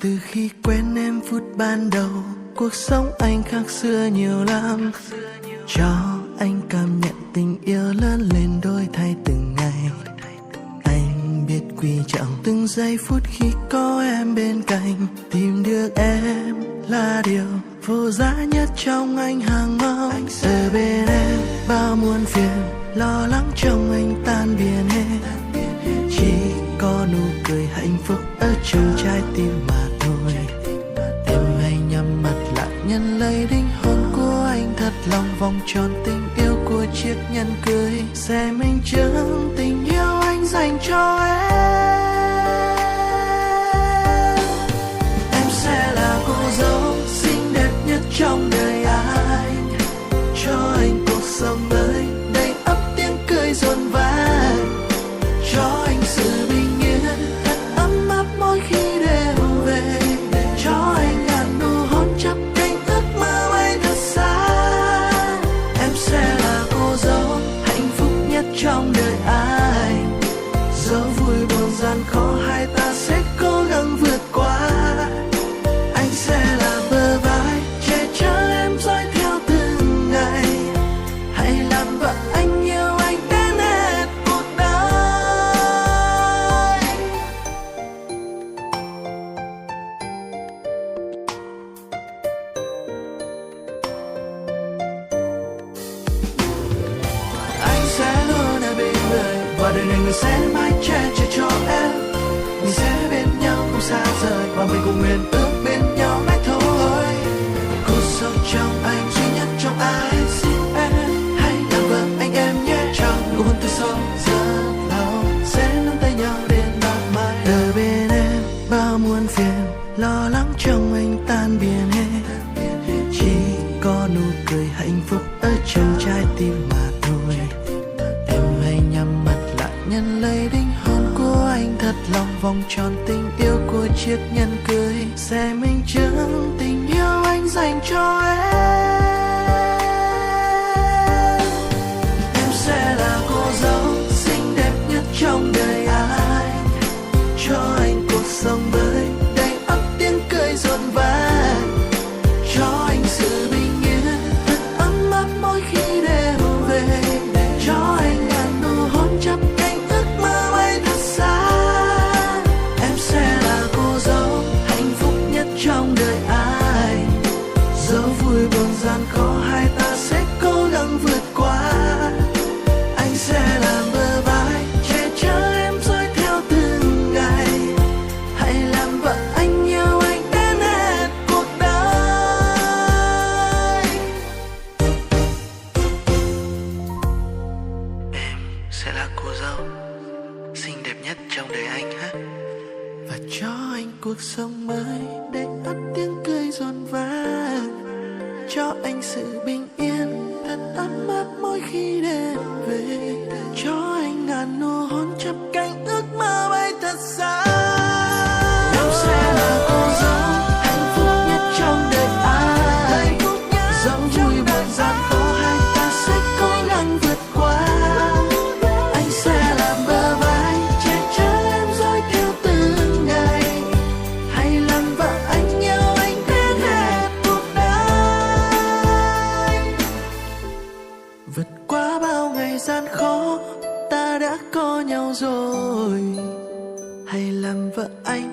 Từ khi quen em phút ban đầu, cuộc sống anh khác xưa nhiều lắm. Cho anh cảm nhận tình yêu lớn lên đổi thay từng ngày. Anh biết quý trọng từng giây phút khi có em bên cạnh. Tìm được em là điều vô giá nhất trong anh hàng mong. Ở bên em bao muôn phiền, lo lắng trong anh tan biến hết. Chỉ có nụ cười hạnh phúc ở trong trái tim mà thôi. Em hãy nhắm mắt lại nhận lấy linh hồn của anh thật lòng, vòng tròn tình yêu của chiếc nhẫn cưới sẽ minh chứng tình yêu anh dành cho em. Em sẽ là cô dâu xinh đẹp nhất trong đời anh, cho anh cuộc sống mới đầy ắp tiếng cười rộn vang, cho anh sự bình yên thật ấm áp mỗi khi đêm về, cho anh ngàn nụ hôn chắp cánh ước mơ bay thật xa. Em sẽ là cô dâu hạnh phúc nhất trong đời anh, dẫu vui buồn gian khó hai ta sẽ cố gắng vượt qua. Anh sẽ là bờ vai che chở em dõi theo từng ngày, hãy làm vợ anh yêu anh đến hết cuộc đời. Anh sẽ luôn ở bên người và đời này người sẽ mãi che chở cho em. Mình sẽ bên nhau không xa rời và mình cùng nguyện ước bên nhau mãi thôi. Cuộc sống trong anh duy nhất trong ai, xin em hãy làm vợ anh em nhé. Trong nụ hôn từ sâu rất lâu sẽ nắm tay nhau đến mãi mãi. Ở bên em bao muôn phiền, lo lắng trong anh tan biến hết. Chỉ có nụ cười hạnh phúc ở trong trái tim mà thôi. Em hãy nhắm mắt lại nhận lấy linh hồn của anh thật lòng, vòng tròn tình yêu của chiếc nhẫn cưới sẽ minh chứng tình yêu anh dành cho em. Em sẽ là cô dâu xinh đẹp nhất trong đời anh, cho anh cuộc sống mới đầy ắp tiếng cười rộn vang, cho anh sự bình yên thật ấm áp mỗi khi đêm về, cho anh ngàn nụ hôn chắp cánh ước mơ bay thật xa. Em sẽ là cô dâu hạnh phúc nhất trong đời anh, dẫu vui buồn gian khó hai ta sẽ cố gắng vượt qua. Anh sẽ làm bờ vai che chở em dõi theo từng ngày, hãy làm vợ anh yêu anh đến hết cuộc đời. Em sẽ là cô dâu xinh đẹp nhất trong đời anh ha, và cho anh cuộc sống mới để ắt tiếng cười rộn vang, cho anh sự bình yên thật ấm áp mỗi khi đêm về, cho anh ngàn nụ hôn chắp cánh ước mơ bay thật xa. Em sẽ là cô dâu hạnh phúc nhất trong đời anh, dẫu vui buồn gian khó hai ta sẽ cố gắng vượt qua. Anh sẽ làm bờ vai che chở em dõi theo từng ngày, hãy làm vợ anh yêu anh đến hết cuộc đời. Vượt qua bao ngày gian khó ta đã có nhau rồi, hãy làm vợ anh